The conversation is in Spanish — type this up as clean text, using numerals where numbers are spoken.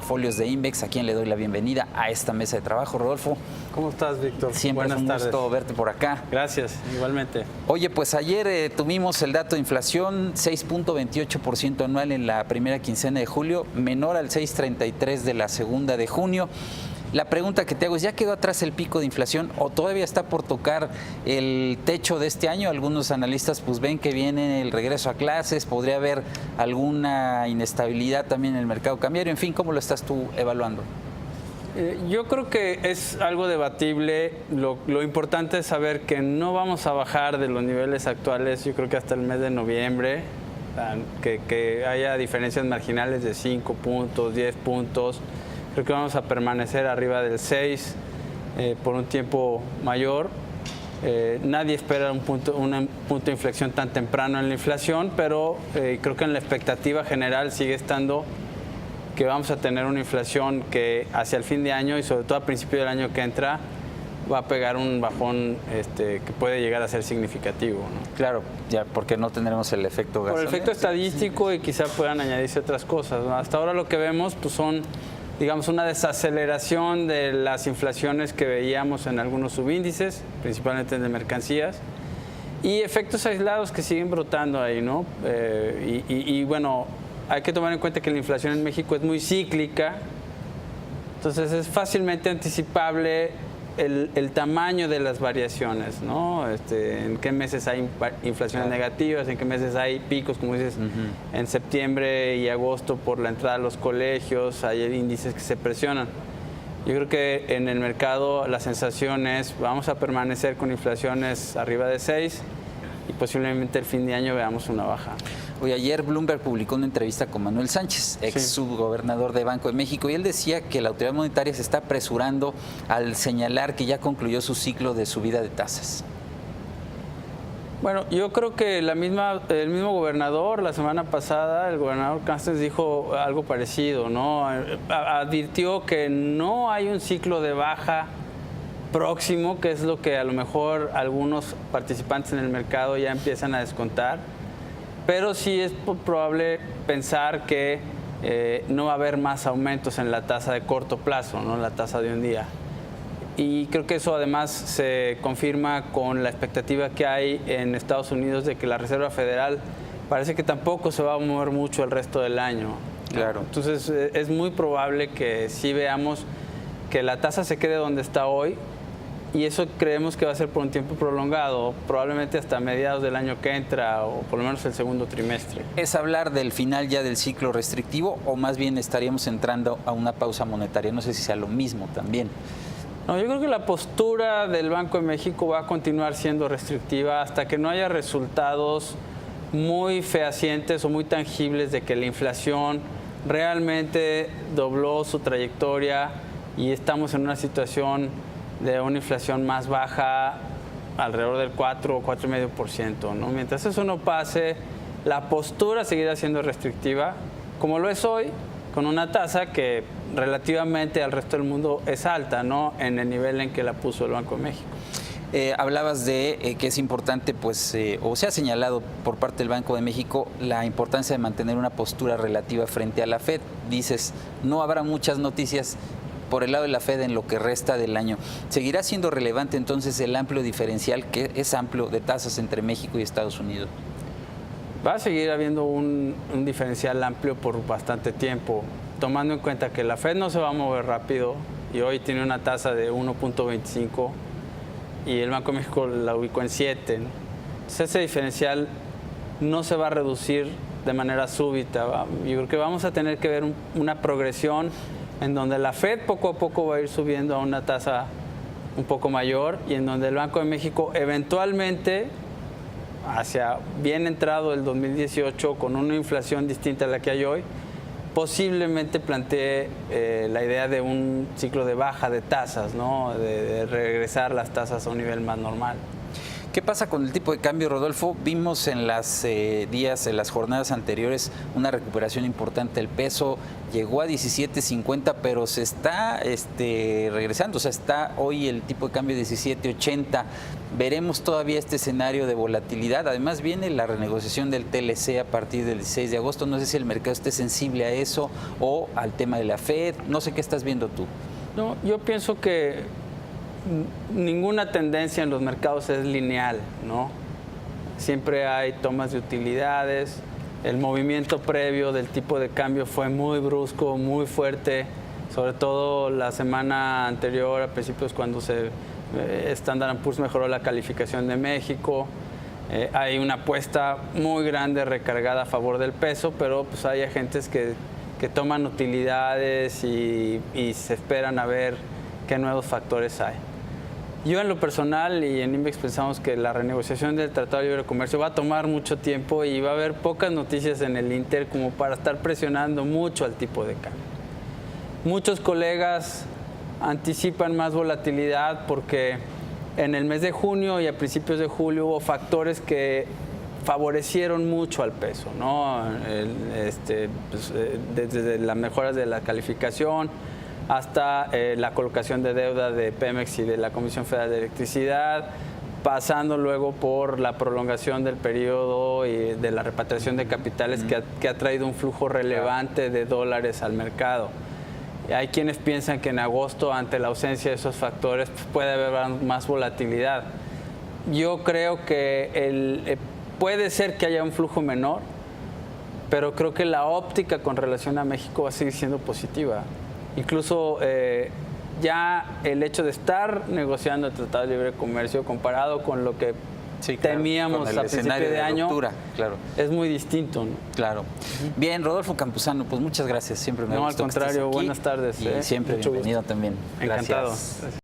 portafolios de Invex, a quien le doy la bienvenida a esta mesa de trabajo. Rodolfo. ¿Cómo estás, Víctor? Siempre es un gusto verte por acá. Gracias, igualmente. Oye, pues ayer tuvimos el dato de inflación, 6.28% anual en la primera quincena de julio, menor al 6.33% de la segunda de junio. La pregunta que te hago es, ¿ya quedó atrás el pico de inflación o todavía está por tocar el techo de este año? Algunos analistas pues ven que viene el regreso a clases, podría haber alguna inestabilidad también en el mercado cambiario. En fin, ¿cómo lo estás tú evaluando? Yo creo que es algo debatible. Lo importante es saber que no vamos a bajar de los niveles actuales, yo creo que hasta el mes de noviembre, que haya diferencias marginales de 5 puntos, 10 puntos. Creo que vamos a permanecer arriba del 6 por un tiempo mayor. Nadie espera un punto de inflexión tan temprano en la inflación, pero creo que en la expectativa general sigue estando que vamos a tener una inflación que hacia el fin de año y sobre todo a principio del año que entra va a pegar un bajón que puede llegar a ser significativo, ¿no? Claro, ya porque no tendremos el efecto gasolina. Por el efecto estadístico y quizá puedan añadirse otras cosas, ¿no? Hasta ahora lo que vemos pues son, digamos, una desaceleración de las inflaciones que veíamos en algunos subíndices, principalmente de mercancías, y efectos aislados que siguen brotando ahí, ¿no? Y bueno, hay que tomar en cuenta que la inflación en México es muy cíclica, entonces es fácilmente anticipable el tamaño de las variaciones, ¿no? En qué meses hay inflaciones negativas, en qué meses hay picos, como dices, en septiembre y agosto por la entrada a los colegios, hay índices que se presionan. Yo creo que en el mercado la sensación es vamos a permanecer con inflaciones arriba de 6 y posiblemente el fin de año veamos una baja. Hoy ayer Bloomberg publicó una entrevista con Manuel Sánchez, ex subgobernador de Banco de México, y él decía que la autoridad monetaria se está apresurando al señalar que ya concluyó su ciclo de subida de tasas. Bueno, yo creo que el mismo gobernador, la semana pasada, el gobernador Cáceres dijo algo parecido, ¿no? Advirtió que no hay un ciclo de baja próximo, que es lo que a lo mejor algunos participantes en el mercado ya empiezan a descontar. Pero sí es probable pensar que no va a haber más aumentos en la tasa de corto plazo, ¿no? La tasa de un día. Y creo que eso además se confirma con la expectativa que hay en Estados Unidos de que la Reserva Federal parece que tampoco se va a mover mucho el resto del año. Claro. Entonces es muy probable que sí veamos que la tasa se quede donde está hoy. Y eso creemos que va a ser por un tiempo prolongado, probablemente hasta mediados del año que entra o por lo menos el segundo trimestre. ¿Es hablar del final ya del ciclo restrictivo o más bien estaríamos entrando a una pausa monetaria? No sé si sea lo mismo también. No, yo creo que la postura del Banco de México va a continuar siendo restrictiva hasta que no haya resultados muy fehacientes o muy tangibles de que la inflación realmente dobló su trayectoria y estamos en una situación de una inflación más baja, alrededor del 4 o 4,5%, ¿no? Mientras eso no pase, la postura seguirá siendo restrictiva, como lo es hoy, con una tasa que relativamente al resto del mundo es alta, ¿no? En el nivel en que la puso el Banco de México. Hablabas de que es importante, pues, o se ha señalado por parte del Banco de México la importancia de mantener una postura relativa frente a la Fed. Dices, no habrá muchas noticias por el lado de la Fed en lo que resta del año. ¿Seguirá siendo relevante entonces el amplio diferencial, que es amplio, de tasas entre México y Estados Unidos? Va a seguir habiendo un diferencial amplio por bastante tiempo, tomando en cuenta que la Fed no se va a mover rápido y hoy tiene una tasa de 1.25 y el Banco de México la ubicó en 7. Entonces ese diferencial no se va a reducir de manera súbita. Yo creo que vamos a tener que ver una progresión en donde la Fed poco a poco va a ir subiendo a una tasa un poco mayor y en donde el Banco de México eventualmente, hacia bien entrado el 2018, con una inflación distinta a la que hay hoy, posiblemente plantee la idea de un ciclo de baja de tasas, ¿no? De regresar las tasas a un nivel más normal. ¿Qué pasa con el tipo de cambio, Rodolfo? Vimos en las jornadas anteriores una recuperación importante. El peso llegó a 17.50, pero se está regresando. O sea, está hoy el tipo de cambio 17.80. ¿Veremos todavía este escenario de volatilidad? Además viene la renegociación del TLC a partir del 16 de agosto. No sé si el mercado esté sensible a eso o al tema de la Fed. No sé qué estás viendo tú. No, yo pienso que ninguna tendencia en los mercados es lineal, ¿no? Siempre hay tomas de utilidades. El movimiento previo del tipo de cambio fue muy brusco, muy fuerte, sobre todo la semana anterior, a principios cuando Standard & Poor's mejoró la calificación de México. Hay una apuesta muy grande recargada a favor del peso, pero pues hay agentes que toman utilidades y se esperan a ver qué nuevos factores hay. Yo en lo personal y en INVEX pensamos que la renegociación del Tratado de Libre Comercio va a tomar mucho tiempo y va a haber pocas noticias en el Inter como para estar presionando mucho al tipo de cambio. Muchos colegas anticipan más volatilidad porque en el mes de junio y a principios de julio hubo factores que favorecieron mucho al peso, ¿no? Desde las mejoras de la calificación hasta la colocación de deuda de Pemex y de la Comisión Federal de Electricidad, pasando luego por la prolongación del periodo y de la repatriación de capitales que ha traído un flujo relevante de dólares al mercado. Hay quienes piensan que en agosto, ante la ausencia de esos factores, puede haber más volatilidad. Yo creo que puede ser que haya un flujo menor, pero creo que la óptica con relación a México va a seguir siendo positiva. Incluso ya el hecho de estar negociando el Tratado de Libre Comercio comparado con lo que temíamos a principio de año, claro, es muy distinto, ¿no? Claro. Bien, Rodolfo Campuzano, pues muchas gracias. Siempre me ha gustado al contrario, buenas tardes. Y siempre bienvenido también. Encantado. Gracias.